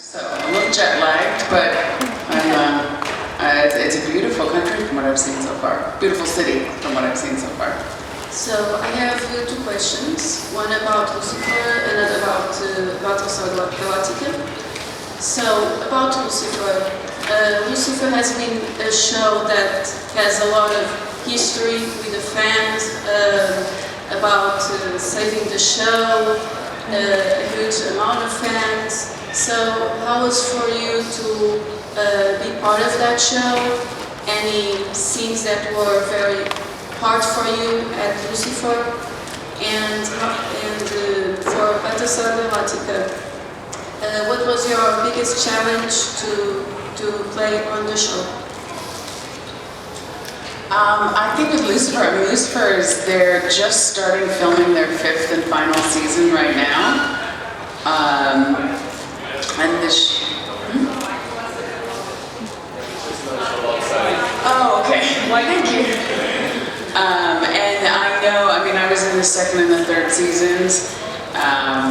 So I'm a little jet lagged, but it's a beautiful country from what I've seen so far. Beautiful city from what I've seen so far. So I have two questions. One about Lucifer and another about Battlestar Galactica. So about Lucifer. Lucifer has been a show that has a lot of history with the fans about saving the show, a huge amount of fans. So how was for you to be part of that show? Any scenes that were very hard for you at Lucifer? And for Battlestar Galactica, what was your biggest challenge to play on the show? I think with Lucifer, they're just starting filming their 5th and final season right now. Oh, okay. Why, thank you. And I was in the 2nd and the 3rd seasons.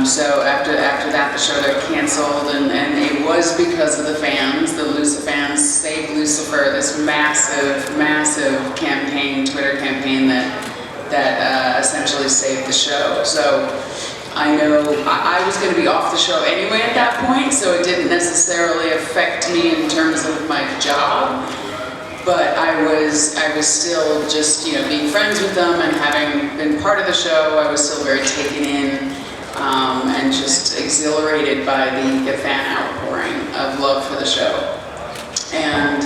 So after that, the show got canceled, and it was because of the fans. The Lucifans saved Lucifer, this massive campaign, Twitter campaign that essentially saved the show. So I know I was going to be off the show anyway at that point, so it didn't necessarily affect me in terms of my job. But I was still just, being friends with them and having been part of the show, I was still very taken in and just exhilarated by the fan outpouring of love for the show. And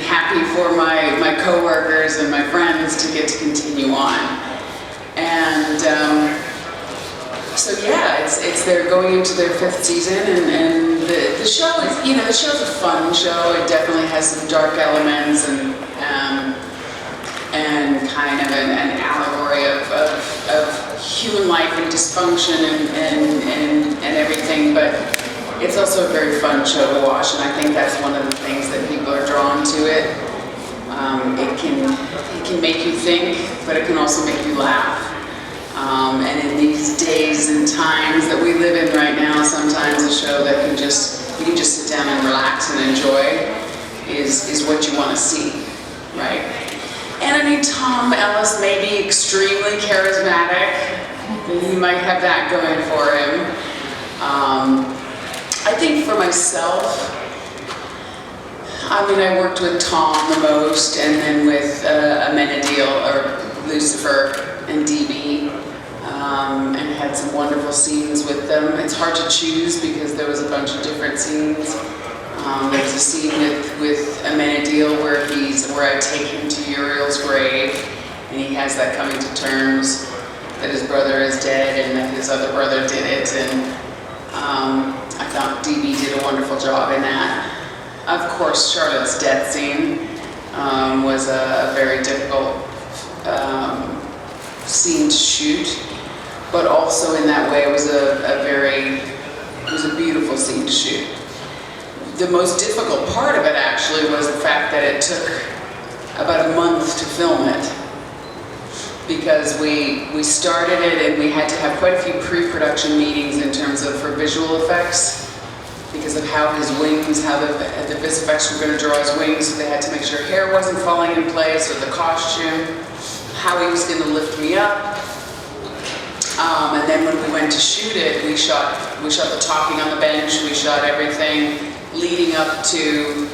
happy for my coworkers and my friends to get to continue on. And so yeah, they're going into their 5th season, and the show is, the show's a fun show. It definitely has some dark elements and kind of an allegory of human life and dysfunction and everything. But it's also a very fun show to watch, and I think that's one of the things that people are drawn to it. It can make you think, but it can also make you laugh. And in these days and times that we live in right now, sometimes a show that you can just sit down and relax and enjoy is what you want to see, right? And Tom Ellis may be extremely charismatic. He might have that going for him. I think for myself, I worked with Tom the most, and then with Amenadiel, or Lucifer, and DB. And had some wonderful scenes with them. It's hard to choose because there was a bunch of different scenes. There was a scene with Amenadiel where I take him to Uriel's grave, and he has that coming to terms that his brother is dead and that his other brother did it. And I thought DB did a wonderful job in that. Of course, Charlotte's death scene was a very difficult scene to shoot. But also in that way, it was a beautiful scene to shoot. The most difficult part of it actually was the fact that it took about a month to film it, because we started it and we had to have quite a few pre-production meetings in terms of for visual effects, because of how his wings, how the VisFX were going to draw his wings, so they had to make sure hair wasn't falling in place, or the costume, how he was going to lift me up. And then when we went to shoot it, we shot the talking on the bench, we shot everything leading up to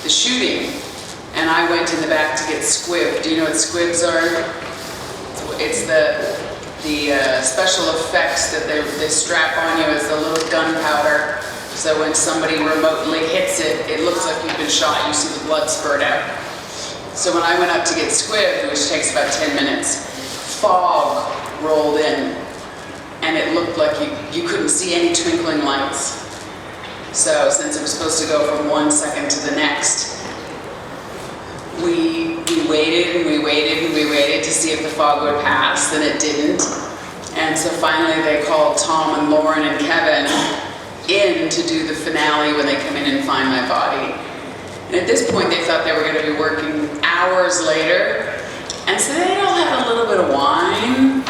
the shooting. And I went in the back to get squib. Do you know what squibs are? It's the special effects that they strap on you as the little gunpowder. So when somebody remotely hits it, it looks like you've been shot, you see the blood spurt out. So when I went up to get squibbed, which takes about 10 minutes, fog rolled in. And it looked like you couldn't see any twinkling lights. So since it was supposed to go from 1 second to the next, we waited and we waited and we waited to see if the fog would pass, and it didn't. And so finally they called Tom and Lauren and Kevin in to do the finale when they come in and find my body. And at this point they thought they were going to be working hours later, and so they all had a little bit of wine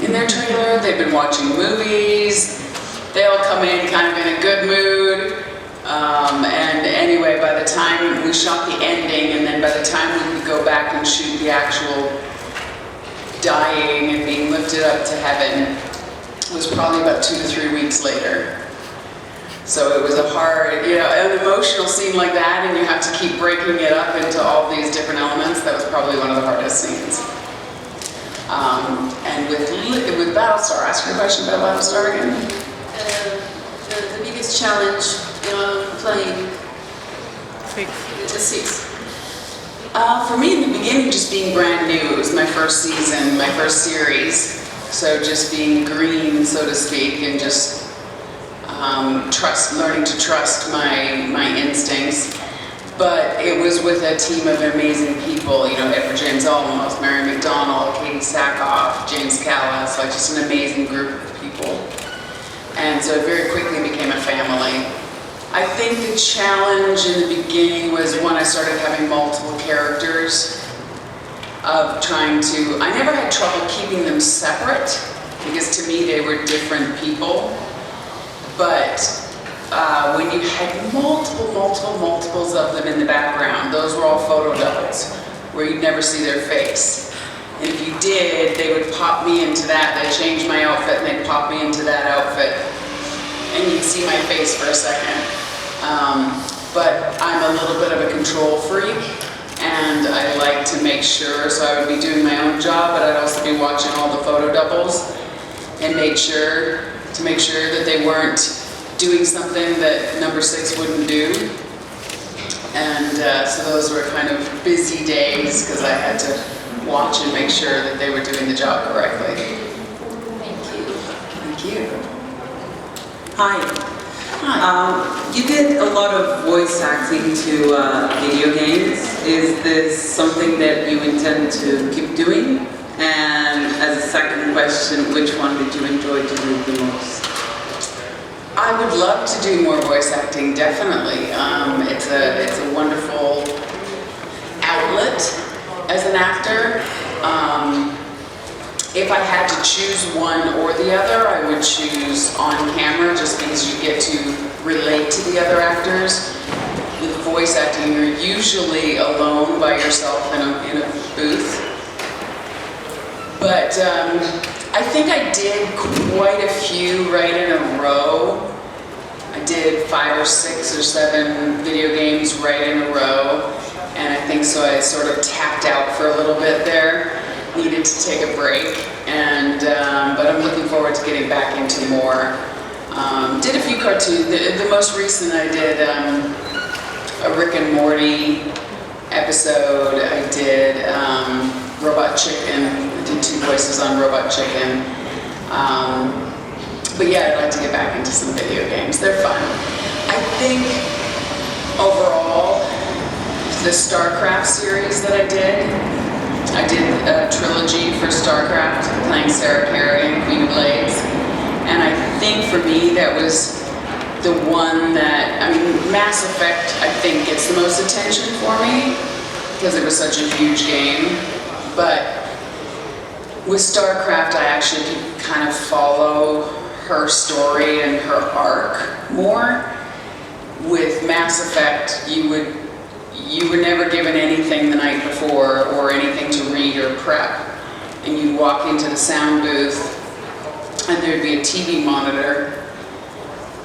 in their trailer. They've been watching movies. They all come in kind of in a good mood. And anyway, by the time we shot the ending, and then by the time we could go back and shoot the actual dying and being lifted up to heaven, was probably about 2 to 3 weeks later. So it was a hard, you know, an emotional scene like that, and you have to keep breaking it up into all these different elements. That was probably one of the hardest scenes. And with Battlestar, ask your question about Battlestar again. The biggest challenge playing the Six. For me, in the beginning, just being brand new. It was my first season, my first series. So just being green, so to speak, and just learning to trust my instincts. But it was with a team of amazing people, you know, Edward James Olmos, Mary McDonald, Katie Sackhoff, James Callis, like just an amazing group of people. And so it very quickly became a family. I think the challenge in the beginning was when I started having multiple characters, of trying to, I never had trouble keeping them separate, because to me they were different people. But when you had multiples of them in the background, those were all photo doubles, where you'd never see their face. And if you did, they would pop me into that, they'd change my outfit and they'd pop me into that outfit. And you'd see my face for a second. But I'm a little bit of a control freak, and I like to make sure, so I would be doing my own job, but I'd also be watching all the photo doubles and make sure that they weren't doing something that number 6 wouldn't do. And so those were kind of busy days, because I had to watch and make sure that they were doing the job correctly. Thank you. Thank you. Hi. Hi. You did a lot of voice acting to video games. Is this something that you intend to keep doing? And as a second question, which one did you enjoy to do the most? I would love to do more voice acting, definitely. It's a wonderful outlet as an actor. If I had to choose one or the other, I would choose on camera, just because you get to relate to the other actors. With voice acting, you're usually alone by yourself in a booth. But I think I did quite a few right in a row. I did 5 or 6 or 7 video games right in a row, and I think so I sort of tapped out for a little bit there. Needed to take a break, and but I'm looking forward to getting back into more. Did a few cartoons. The most recent I did a Rick and Morty episode. I did Robot Chicken. I did 2 voices on Robot Chicken. But yeah, I'd like to get back into some video games. They're fun. I think overall, the StarCraft series that I did a trilogy for StarCraft, playing Sarah Carey and Queen of Blades. And I think for me that was the one that, I mean, Mass Effect I think gets the most attention for me, because it was such a huge game. But with StarCraft, I actually could kind of follow her story and her arc more. With Mass Effect, you were never given anything the night before or anything to read or prep. And you'd walk into the sound booth and there'd be a TV monitor,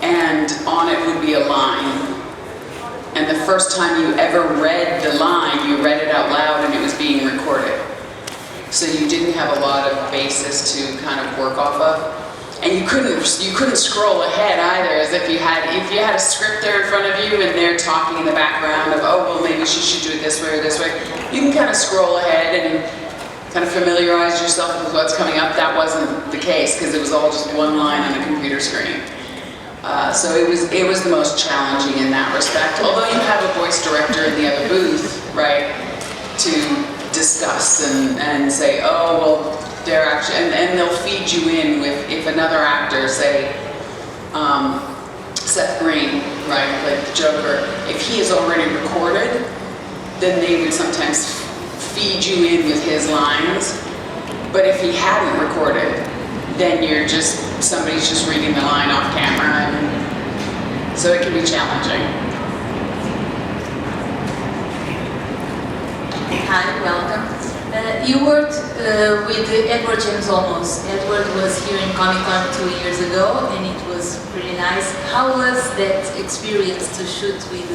and on it would be a line. And the first time you ever read the line, you read it out loud and it was being recorded. So you didn't have a lot of basis to kind of work off of. And you couldn't scroll ahead either, as if you had a script there in front of you and they're talking in the background of, oh, well, maybe she should do it this way or this way. You can kind of scroll ahead and kind of familiarize yourself with what's coming up. That wasn't the case, because it was all just one line on a computer screen. So it was the most challenging in that respect. Although you have a voice director in the other booth, right, to discuss and say, oh, well, they're actually, and they'll feed you in with, if another actor, say, Seth Green, right, like the Joker, if he is already recorded, then they would sometimes feed you in with his lines. But if he hadn't recorded, then somebody's just reading the line off camera. And So it can be challenging. Hi, welcome. You worked with Edward James Olmos. Edward was here in Comic-Con 2 years ago, and it was pretty nice. How was that experience to shoot with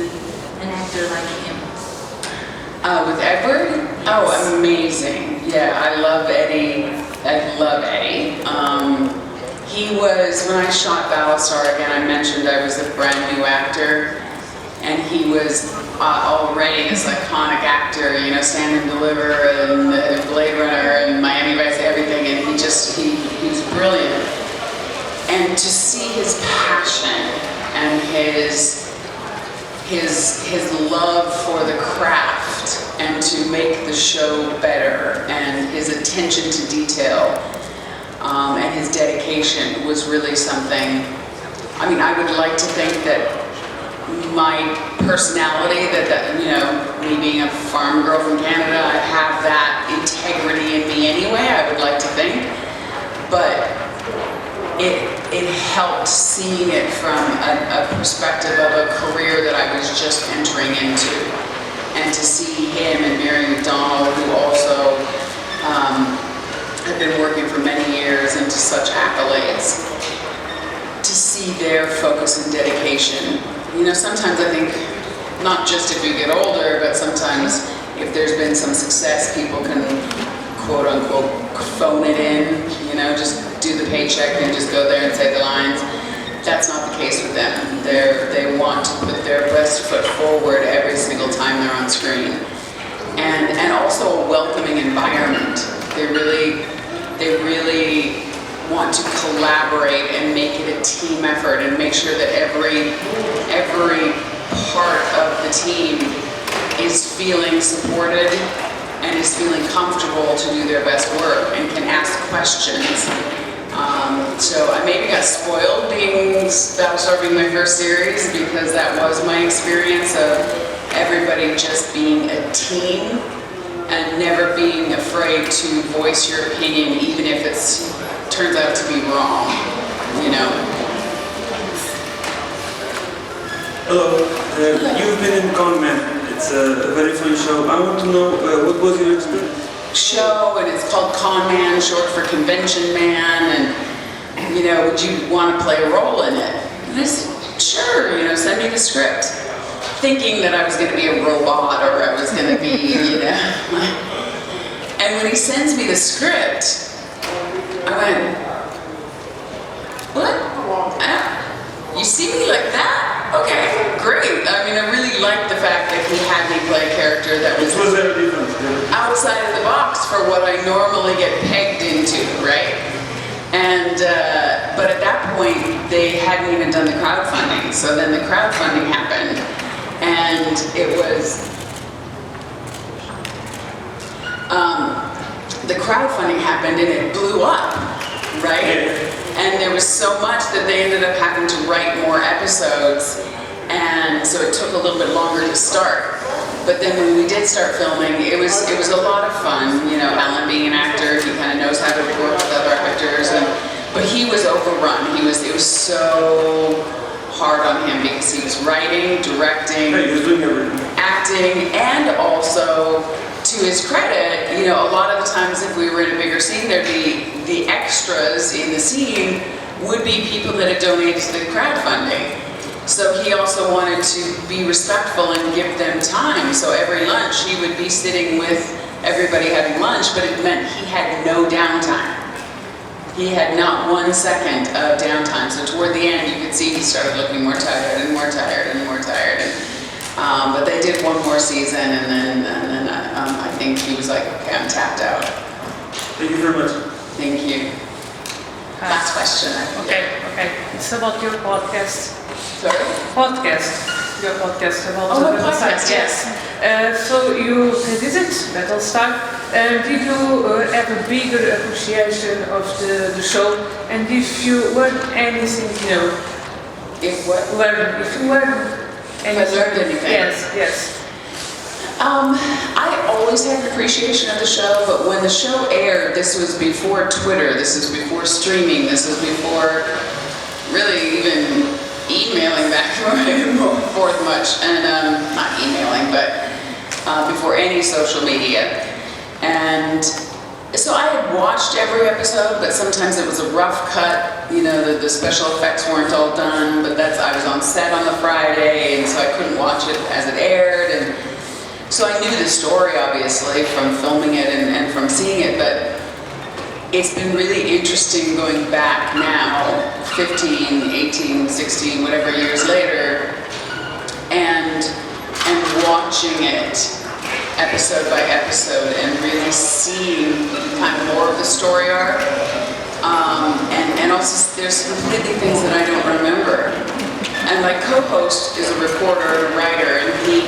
an actor like him? With Edward? Yes. Oh, amazing. Yeah, I love Eddie. He was, when I shot Battlestar again, I mentioned I was a brand new actor, and he was already this iconic actor, you know, Stand and Deliver and Blade Runner and Miami Vice, everything, and he was brilliant. And to see his passion and his love for the craft and to make the show better and his attention to detail and his dedication was really something. I mean, I would like to think that my personality, that you know, me being a farm girl from Canada, I have that integrity in me anyway, I would like to think. But it helped seeing it from a perspective of a career that I was just entering into. And to see him and Mary McDonald, who also had been working for many years into such accolades, to see their focus and dedication. You know, sometimes I think, not just if you get older, but sometimes if there's been some success, people can quote unquote phone it in, you know, just do the paycheck and just go there and say the lines. That's not the case with them. They want to put their best foot forward every single time they're on screen. And also a welcoming environment. They really want to collaborate and make it a team effort and make sure that every part of the team is feeling supported and is feeling comfortable to do their best work and can ask questions. So I maybe got spoiled Battlestar being my first series, because that was my experience of everybody just being a team and never being afraid to voice your opinion, even if it turns out to be wrong, you know. Hello, you've been in Con Man. It's a very fun show. I want to know what was your experience? Show, and it's called Con Man, short for Convention Man, and you know, would you want to play a role in it? Sure, you know, send me the script. Thinking that I was going to be a robot or I was going to be, you know. And when he sends me the script, I went, what? You see me like that? Okay, great. I mean, I really liked the fact that he had me play a character that was outside of the box for what I normally get pegged into, right? And, but at that point, they hadn't even done the crowdfunding. So then the crowdfunding happened, and it was, the crowdfunding happened and it blew up, right? And there was so much that they ended up having to write more episodes, and so it took a little bit longer to start. But then when we did start filming, it was a lot of fun. You know, Alan being an actor, he kind of knows how to work with other actors, but he was overrun. It was so hard on him because he was writing, directing, acting, and also, to his credit, you know, a lot of the times if we were in a bigger scene, there'd be the extras in the scene would be people that had donated to the crowdfunding. So he also wanted to be respectful and give them time. So every lunch he would be sitting with everybody having lunch, but it meant he had no downtime. He had not 1 second of downtime. So toward the end, you could see he started looking more tired and more tired and more tired. And, but they did one more season, and then I think he was like, okay, I'm tapped out. Thank you very much. Thank you. Last question. Okay. It's about your podcast. Sorry? Your podcast about Oh, my Battlestar. podcast, yes. So you edited Battlestar. Did you have a bigger appreciation of the show? And if you learned anything new? If what? If you learned anything? If I learned anything? Yes. I always had an appreciation of the show, but when the show aired, this was before Twitter, this was before streaming, this was before really even emailing back and forth much, and not emailing, but before any social media. And so I had watched every episode, but sometimes it was a rough cut. You know, the special effects weren't all done, but I was on set on the Friday, and so I couldn't watch it as it aired. And so I knew the story, obviously, from filming it and from seeing it, but it's been really interesting going back now, 15, 18, 16, whatever years later, and watching it episode by episode and really seeing kind of more of the story arc. And also there's completely things that I don't remember. And my co-host is a reporter and a writer, and he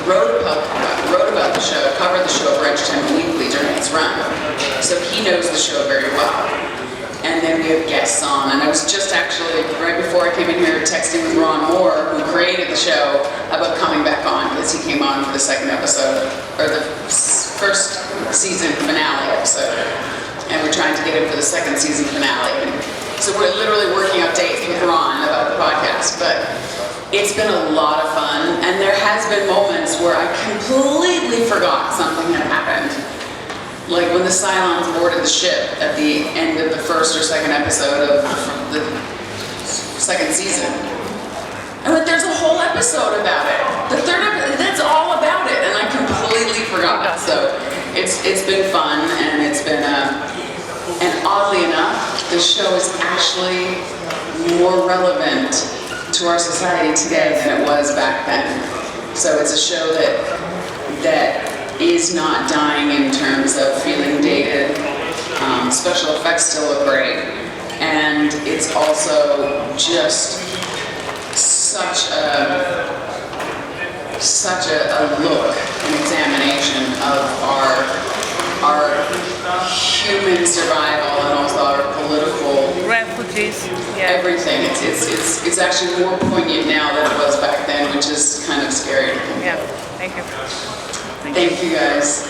wrote about the show, covered the show for Entertainment Weekly during its run. So he knows the show very well. And then we have guests on, and I was just actually, right before I came in here, texting with Ron Moore, who created the show, about coming back on, because he came on for the second episode, or the first season finale episode. And we're trying to get him for the second season finale. So we're literally working out dates with Ron about the podcast, but it's been a lot of fun, and there has been moments where I completely forgot something had happened. Like when the Cylons boarded the ship at the end of the first or second episode of the second season. And but there's a whole episode about it. The third episode, that's all about it, and I completely forgot. So it's been fun, and it's been and oddly enough, the show is actually more relevant to our society today than it was back then. So it's a show that is not dying in terms of feeling dated. Special effects still look great, and it's also just such a look, an examination of our human survival and also our political Refugees, yeah. everything. It's actually more poignant now than it was back then, which is kind of scary. Yeah, thank you. Thank you guys.